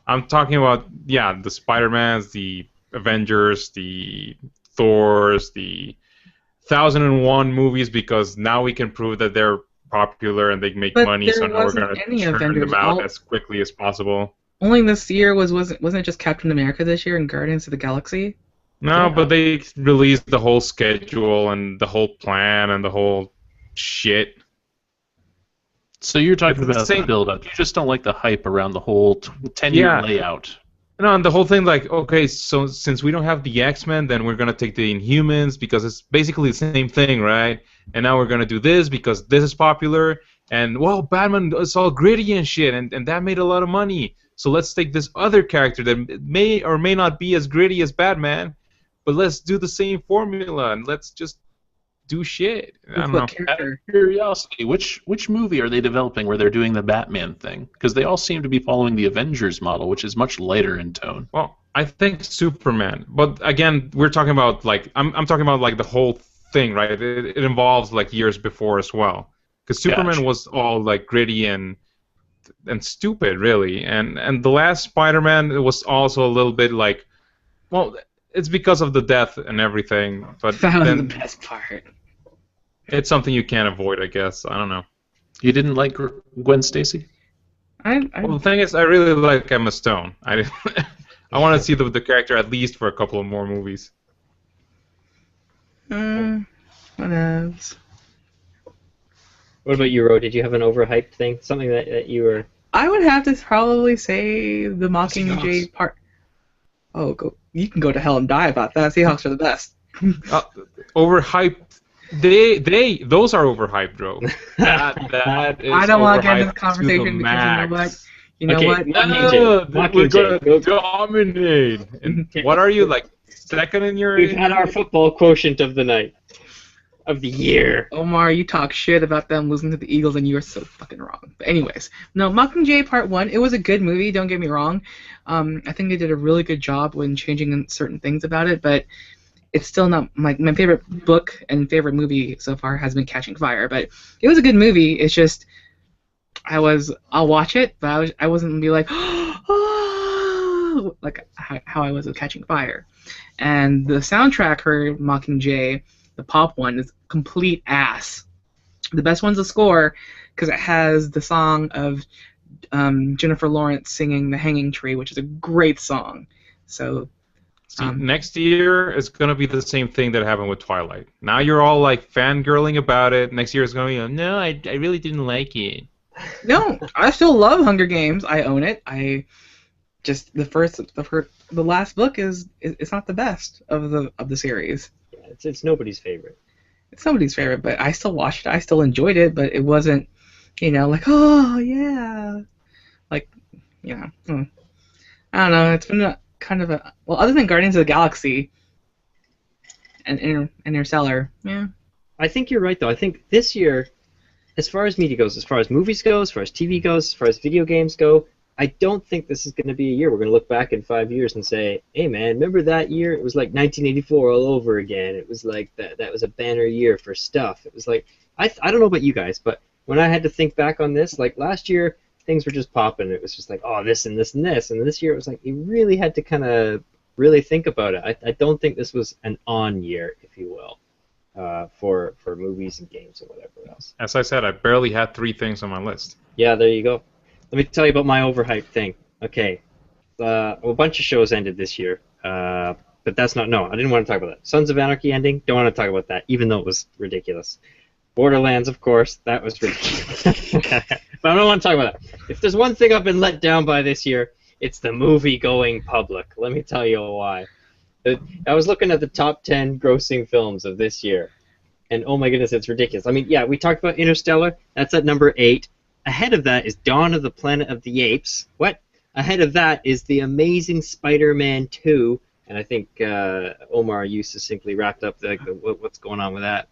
I'm talking about the Spider-Mans, the Avengers, the Thors, the 1001 movies, because now we can prove that they're popular and they make But money, there so now we're wasn't gonna any turn Avengers. them out All- as quickly as possible. Only this year wasn't it just Captain America this year and Guardians of the Galaxy? No, Yeah. but they released the whole schedule and the whole plan and the whole shit. So you're talking It's the about the same- build-up. You just don't like the hype around the whole 10-year Yeah. layout. No, and the whole thing, like, okay, so since we don't have the X-Men, then we're gonna take the Inhumans because it's basically the same thing, right? And now we're gonna do this because this is popular, and well, Batman is all gritty and shit, and that made a lot of money. So let's take this other character that may or may not be as gritty as Batman, but let's do the same formula and let's just do shit. I don't know. What character? Curiosity, which movie are they developing where they're doing the Batman thing? Because they all seem to be following the Avengers model, which is much lighter in tone. Well, I think Superman, but again, we're talking about like I'm talking about like the whole thing, right? It involves like years before as well, because Superman Gotcha. was all like gritty and stupid, really, and the last Spider-Man it was also a little bit like, well, it's because of the death and everything, but That was the then best part. it's something you can't avoid, I guess. I don't know. You didn't like Gwen Stacy? I Well, the thing is, I really like Emma Stone. I want to see the character at least for a couple of more movies. what else? What about you, Ro? Did you have an overhyped thing? Something that you were... I would have to probably say the Mockingjay Seahawks. part. Oh, you can go to hell and die about that. Seahawks are the best. Overhyped. Those are overhyped, bro. That is I don't want to get into overhyped this conversation to the because you know max. what? Okay, You know what? Mockingjay. We're Mockingjay. gonna dominate. And what are you, like, second in your... We've had our football quotient of the night. Of the year. Omar, you talk shit about them losing to the Eagles, and you are so fucking wrong. But anyways, no, Mockingjay Part 1, it was a good movie, don't get me wrong. I think they did a really good job when changing certain things about it, but it's still not my favorite book and favorite movie so far has been Catching Fire. But it was a good movie. It's just I'll watch it, but I wasn't gonna be like like how I was with Catching Fire. And the soundtrack for Mockingjay, the pop one, is complete ass. The best one's the score because it has the song of Jennifer Lawrence singing "The Hanging Tree," which is a great song. So See, next year is gonna be the same thing that happened with Twilight. Now you're all like fangirling about it. Next year is gonna be, no, I really didn't like it. No, I still love Hunger Games. I own it. I just the last book is it's not the best of the series. Yeah, it's nobody's favorite. It's somebody's favorite, but I still watched it. I still enjoyed it, but it wasn't, like, oh yeah, like, I don't know. It's been kind of a, well, other than Guardians of the Galaxy and Interstellar, yeah. I think you're right, though. I think this year, as far as media goes, as far as movies go, as far as TV goes, as far as video games go, I don't think this is going to be a year we're going to look back in 5 years and say, hey, man, remember that year? It was like 1984 all over again. It was like that was a banner year for stuff. It was like, I don't know about you guys, but when I had to think back on this, like last year, things were just popping. It was just like, oh, this and this and this. And this year, it was like, you really had to kind of really think about it. I don't think this was an on year, if you will. For movies and games and whatever else. As I said, I barely had 3 things on my list. Yeah, there you go. Let me tell you about my overhyped thing. Okay, a bunch of shows ended this year, but that's not. No, I didn't want to talk about that. Sons of Anarchy ending. Don't want to talk about that, even though it was ridiculous. Borderlands, of course, that was ridiculous. But I don't want to talk about that. If there's one thing I've been let down by this year, it's the movie-going public. Let me tell you why. I was looking at the top 10 grossing films of this year, and oh my goodness, it's ridiculous. I mean, yeah, we talked about Interstellar. That's at number 8. Ahead of that is Dawn of the Planet of the Apes. What? Ahead of that is The Amazing Spider-Man 2, and I think Omar, you succinctly wrapped up what's going on with that.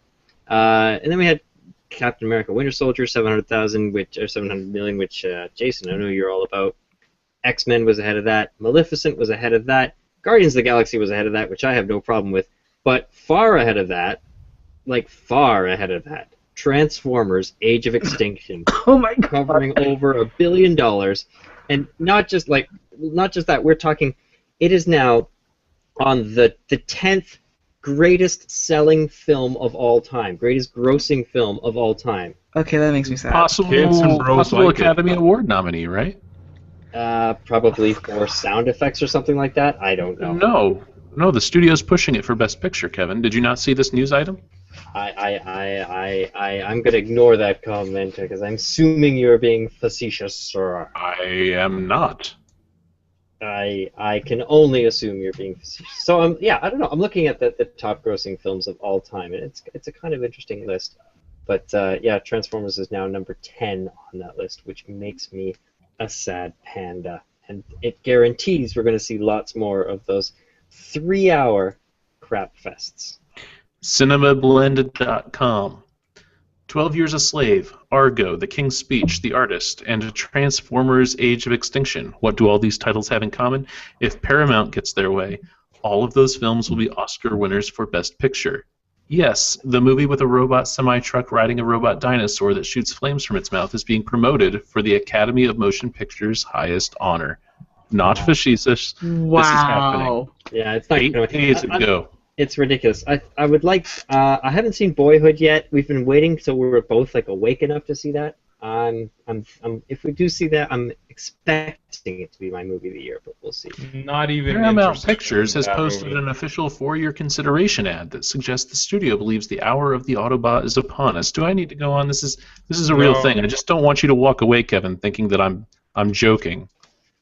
And then we had Captain America: Winter Soldier, 700,000, or 700 million, which Jason, I know you're all about. X-Men was ahead of that. Maleficent was ahead of that. Guardians of the Galaxy was ahead of that, which I have no problem with. But far ahead of that, Transformers: Age of Extinction. Oh my god. Covering over $1 billion. And not just that, we're talking, it is now on the 10th greatest selling film of all time, greatest grossing film of all time. Okay, that makes me sad. Possible Academy Award nominee, right? Probably for sound effects or something like that. I don't know. No, the studio's pushing it for Best Picture, Kevin. Did you not see this news item? I'm going to ignore that comment because I'm assuming you're being facetious, sir. I am not. I can only assume you're being facetious. So I don't know. I'm looking at the top grossing films of all time, and it's a kind of interesting list. But yeah, Transformers is now number 10 on that list, which makes me a sad panda. And it guarantees we're going to see lots more of those 3-hour crap fests. CinemaBlend.com. 12 Years a Slave, Argo, The King's Speech, The Artist, and Transformers: Age of Extinction. What do all these titles have in common? If Paramount gets their way, all of those films will be Oscar winners for Best Picture. Yes, the movie with a robot semi-truck riding a robot dinosaur that shoots flames from its mouth is being promoted for the Academy of Motion Pictures' highest honor. Not facetious. Wow. This is happening. Yeah, it's not 8 days ago. It's ridiculous. I would like. I haven't seen Boyhood yet. We've been waiting till we were both like awake enough to see that. If we do see that, I'm expecting it to be my movie of the year, but we'll see. Not even Paramount Pictures has that posted movie. an official 4-year consideration ad that suggests the studio believes the hour of the Autobot is upon us. Do I need to go on? This is a real No. thing. I just don't want you to walk away, Kevin, thinking that I'm joking.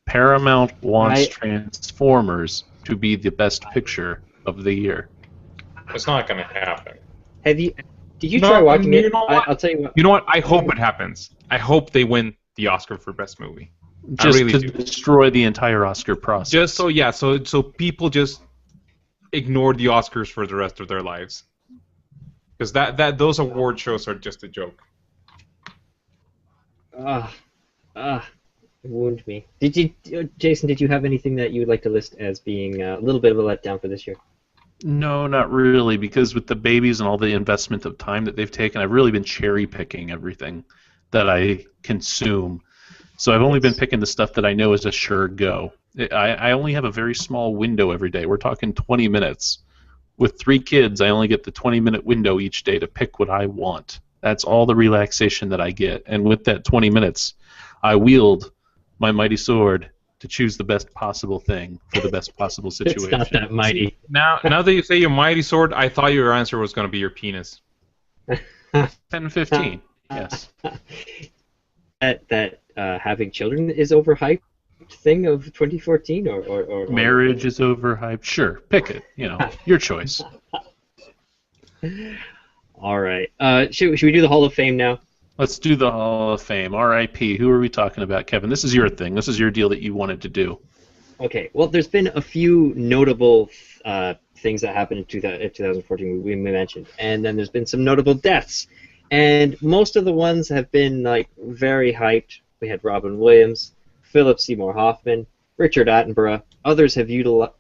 Paramount wants Transformers to be the best picture of the year. It's not going to happen. Did you No, try watching you it? know what? I'll tell you what. You know what? I hope it happens. I hope they win the Oscar for Best Movie. Just really to do. destroy the entire Oscar process. Just so people just ignore the Oscars for the rest of their lives. Because those award shows are just a joke. Wound me. Jason? Did you have anything that you would like to list as being a little bit of a letdown for this year? No, not really, because with the babies and all the investment of time that they've taken, I've really been cherry picking everything that I consume. So I've only been picking the stuff that I know is a sure go. I only have a very small window every day. We're talking 20 minutes. With 3 kids, I only get the 20-minute window each day to pick what I want. That's all the relaxation that I get. And with that 20 minutes, I wield my mighty sword to choose the best possible thing for the best possible situation. It's not that mighty. Now that you say your mighty sword, I thought your answer was going to be your penis. 10-15, yes. that having children is overhyped thing of 2014, or Marriage is overhyped. Sure, pick it. Your choice. All right. Should we do the Hall of Fame now? Let's do the Hall of Fame. R.I.P. Who are we talking about, Kevin? This is your thing. This is your deal that you wanted to do. Okay. Well, there's been a few notable things that happened in 2014 we mentioned, and then there's been some notable deaths, and most of the ones have been like very hyped. We had Robin Williams, Philip Seymour Hoffman, Richard Attenborough. Others have eulogized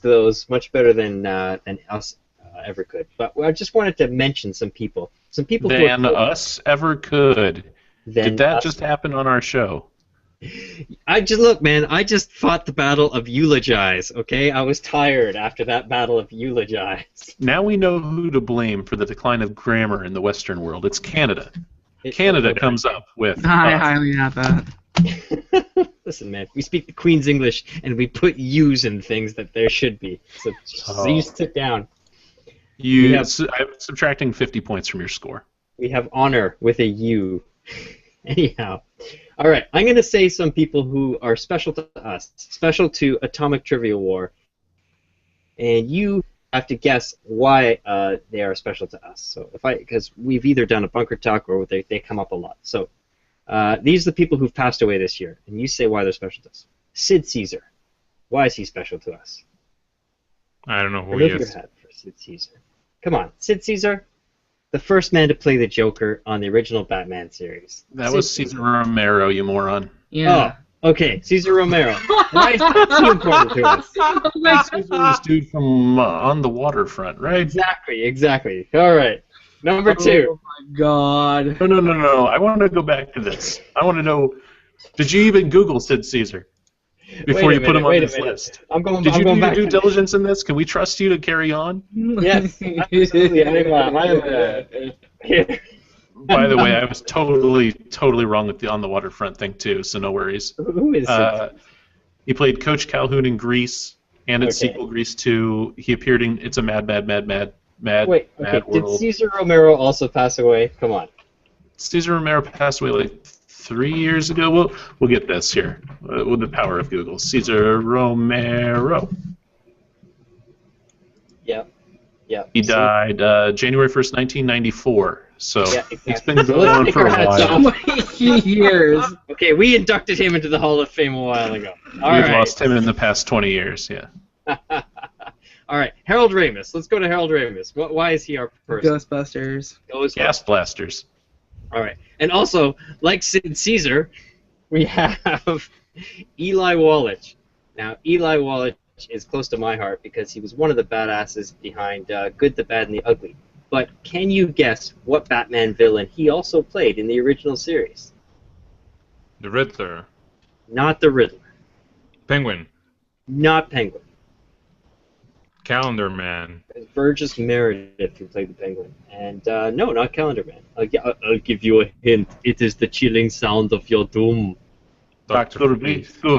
those much better than us ever could. But I just wanted to mention some people. Some people than us ever could. Did that just happen on our show? I just fought the battle of eulogize, okay? I was tired after that battle of eulogize. Now we know who to blame for the decline of grammar in the Western world. It's Canada. Canada comes up with I highly doubt that. Listen, man, we speak the Queen's English, and we put U's in things that there should be. So you sit down. I'm subtracting 50 points from your score. We have honor with a U. Anyhow. All right, I'm going to say some people who are special to us, special to Atomic Trivia War, and you have to guess why they are special to us. So because we've either done a bunker talk or they come up a lot. So these are the people who've passed away this year, and you say why they're special to us. Sid Caesar. Why is he special to us? I don't know who he is. For Sid Caesar. Come on, Sid Caesar. The first man to play the Joker on the original Batman series. That was Cesar Romero, you moron. Yeah. Oh, okay, Cesar Romero. Why is he important to us? Cesar was dude from On the Waterfront, right? Exactly. All right. Number 2. Oh my God. No. I want to go back to this. I want to know, did you even Google Sid Caesar before you put him on this list? Did you do your due diligence in this? Can we trust you to carry on? Yes, absolutely. By the way, I was totally wrong with the On the Waterfront thing too, so no worries. Who is he played Coach Calhoun in Grease and its sequel Grease 2. He appeared in It's a Mad Wait, okay. World. Did Cesar Romero also pass away? Come on. Cesar Romero passed away like 3 years ago. We'll get this here with the power of Google. Cesar Romero. Yeah. He died January 1st, 1994. So exactly. It's been going on for a while. 20 years. Okay, we inducted him into the Hall of Fame a while ago. We've lost him in the past 20 years, yeah. All right, Harold Ramis. Let's go to Harold Ramis. Why is he our person? Ghostbusters. Gas blasters. All right. And also, like Sid Caesar, we have Eli Wallach. Now, Eli Wallach is close to my heart because he was one of the badasses behind Good, the Bad, and the Ugly. But can you guess what Batman villain he also played in the original series? The Riddler. Not the Riddler. Penguin. Not Penguin. Calendar Man. Burgess Meredith who played the Penguin. And no, not Calendar Man. I'll give you a hint. It is the chilling sound of your doom. Dr.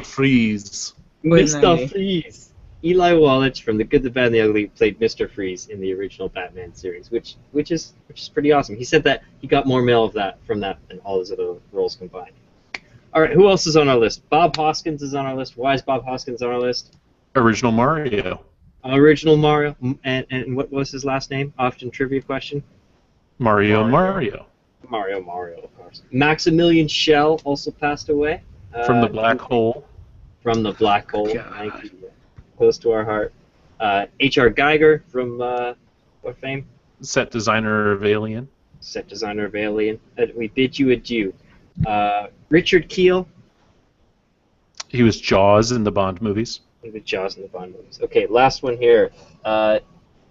Freeze. Mr. Freeze. Eli Wallach from The Good, the Bad, and the Ugly played Mr. Freeze in the original Batman series, which is pretty awesome. He said that he got more mail from that than all his other roles combined. All right, who else is on our list? Bob Hoskins is on our list. Why is Bob Hoskins on our list? Original Mario. Original Mario, and what was his last name? Often trivia question. Mario, of course. Maximilian Schell also passed away. From the Black Hole. From the Black Hole. God. Thank you. Close to our heart. H.R. Geiger from what fame? Set designer of Alien. Set designer of Alien. We bid you adieu. Richard Kiel. He was Jaws in the Bond movies. He was Jaws in the Bond movies. Okay, last one here.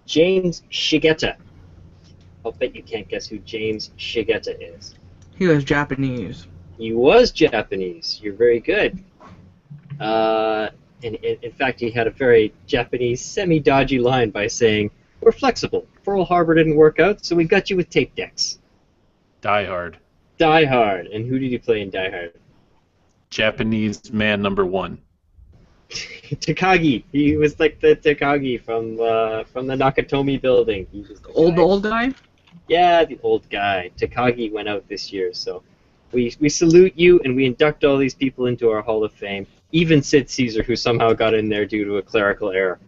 James Shigeta. I'll bet you can't guess who James Shigeta is. He was Japanese. He was Japanese. You're very good. And in fact, he had a very Japanese, semi-dodgy line by saying, "We're flexible. Pearl Harbor didn't work out, so we got you with tape decks." Die Hard. Die Hard. And who did he play in Die Hard? Japanese man number 1. Takagi. He was like the Takagi from the Nakatomi building. He was the The old guy? Yeah, the old guy. Takagi went out this year, so we salute you and we induct all these people into our Hall of Fame. Even Sid Caesar, who somehow got in there due to a clerical error.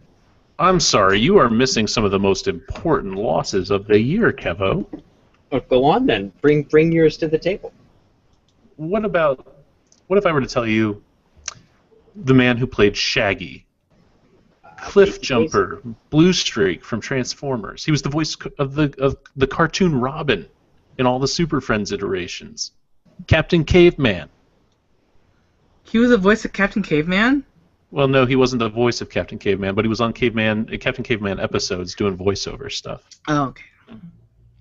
I'm sorry, you are missing some of the most important losses of the year, Kevo. Oh, go on then. Bring yours to the table. What if I were to tell you the man who played Shaggy, Cliff Jumper, Blue Streak from Transformers? He was the voice of the cartoon Robin in all the Super Friends iterations. Captain Caveman. He was the voice of Captain Caveman? Well, no, he wasn't the voice of Captain Caveman, but he was on Captain Caveman episodes doing voiceover stuff. Oh, okay.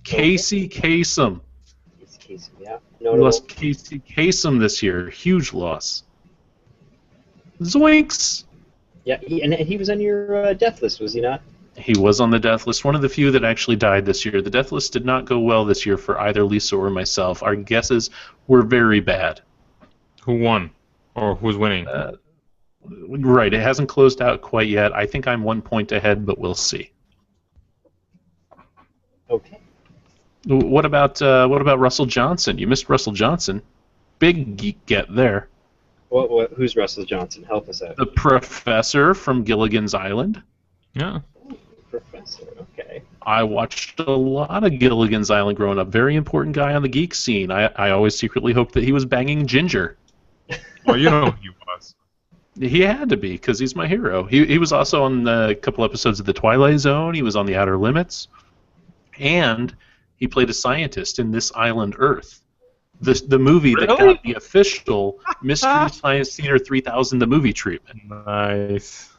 Casey Kasem. Casey, yeah. We lost Casey Kasem this year. Huge loss. Zoinks! Yeah, he was on your death list, was he not? He was on the death list. One of the few that actually died this year. The death list did not go well this year for either Lisa or myself. Our guesses were very bad. Who won? Or who's winning? Right, it hasn't closed out quite yet. I think I'm 1 point ahead, but we'll see. Okay. What about Russell Johnson? You missed Russell Johnson. Big geek get there. Who's Russell Johnson? Help us out. The professor from Gilligan's Island. Yeah. Professor, okay. I watched a lot of Gilligan's Island growing up. Very important guy on the geek scene. I always secretly hoped that he was banging Ginger. Well, you know he was. He had to be, because he's my hero. He was also on a couple episodes of The Twilight Zone. He was on The Outer Limits. And he played a scientist in This Island Earth. The movie that got the official Mystery Science Theater 3000 the movie treatment. Nice.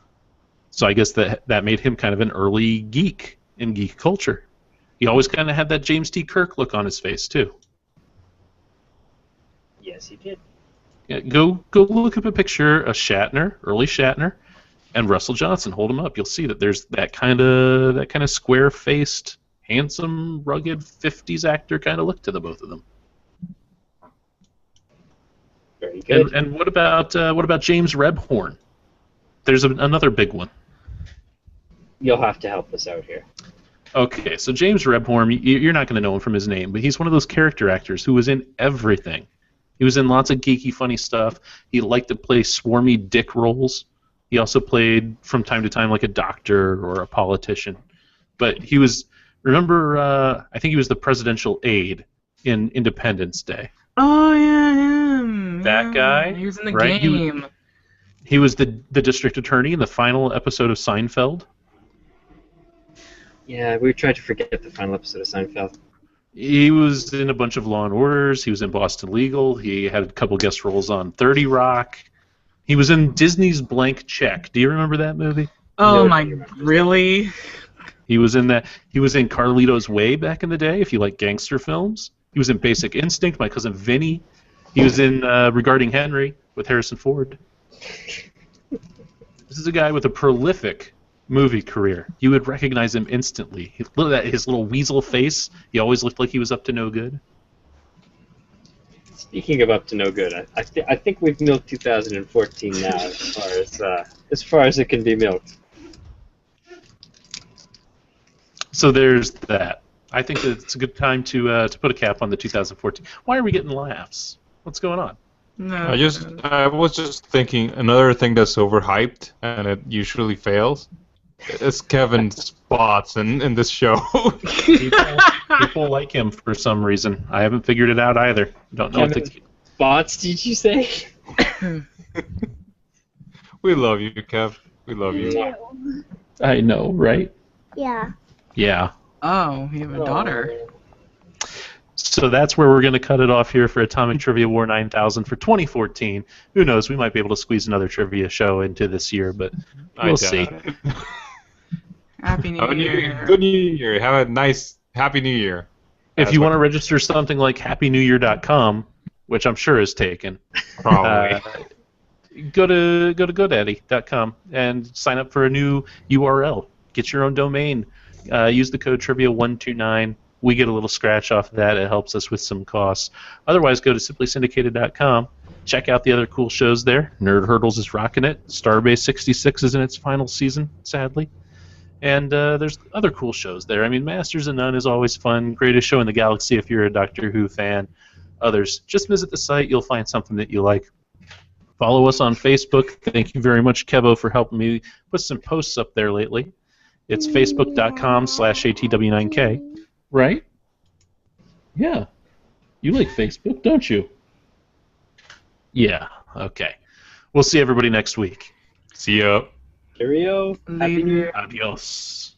So I guess that made him kind of an early geek in geek culture. He always kind of had that James T. Kirk look on his face, too. Yes, he did. Yeah, go look up a picture of Shatner, early Shatner, and Russell Johnson. Hold him up. You'll see that there's that kind of square-faced, handsome, rugged 50s actor kind of look to the both of them. Very good. And what about James Rebhorn? There's another big one. You'll have to help us out here. Okay, so James Rebhorn, you're not going to know him from his name, but he's one of those character actors who was in everything. He was in lots of geeky, funny stuff. He liked to play swarmy dick roles. He also played, from time to time, like a doctor or a politician. But he was, I think he was the presidential aide in Independence Day. Oh, yeah, him. That guy? He was in the right? game. He was the district attorney in the final episode of Seinfeld. Yeah, we tried to forget the final episode of Seinfeld. He was in a bunch of Law and Orders. He was in Boston Legal. He had a couple guest roles on 30 Rock. He was in Disney's Blank Check. Do you remember that movie? Oh, No, my, really? He was in that. He was in Carlito's Way back in the day, if you like gangster films. He was in Basic Instinct, My Cousin Vinny. He was in Regarding Henry with Harrison Ford. This is a guy with a prolific movie career. You would recognize him instantly. Look at his little weasel face. He always looked like he was up to no good. Speaking of up to no good, I think we've milked 2014 now as far as it can be milked. So there's that. I think that it's a good time to put a cap on the 2014. Why are we getting laughs? What's going on? No. I was just thinking another thing that's overhyped and it usually fails. It's Kevin's spots in this show. People like him for some reason. I haven't figured it out either. Don't know Kevin's bots, did you say? We love you, Kev. We love you. I know, right? Yeah. Yeah. Oh, you have a daughter. So that's where we're going to cut it off here for Atomic Trivia War 9000 for 2014. Who knows? We might be able to squeeze another trivia show into this year, but we'll see. Happy New Year. Good New Year. Have a nice Happy New Year. If you want to register something like happyNewYear.com, which I'm sure is taken, Probably. go to GoDaddy.com and sign up for a new URL. Get your own domain. Use the code Trivia129. We get a little scratch off of that. It helps us with some costs. Otherwise, go to simplysyndicated.com. Check out the other cool shows there. Nerd Hurdles is rocking it. Starbase 66 is in its final season, sadly. And there's other cool shows there. I mean, Masters of None is always fun. Greatest show in the galaxy if you're a Doctor Who fan. Others, just visit the site. You'll find something that you like. Follow us on Facebook. Thank you very much, Kevo, for helping me put some posts up there lately. It's facebook.com/ATW9K. Right? Yeah. You like Facebook, don't you? Yeah. Okay. We'll see everybody next week. See ya. Cheerio. Happy New Year. Adios.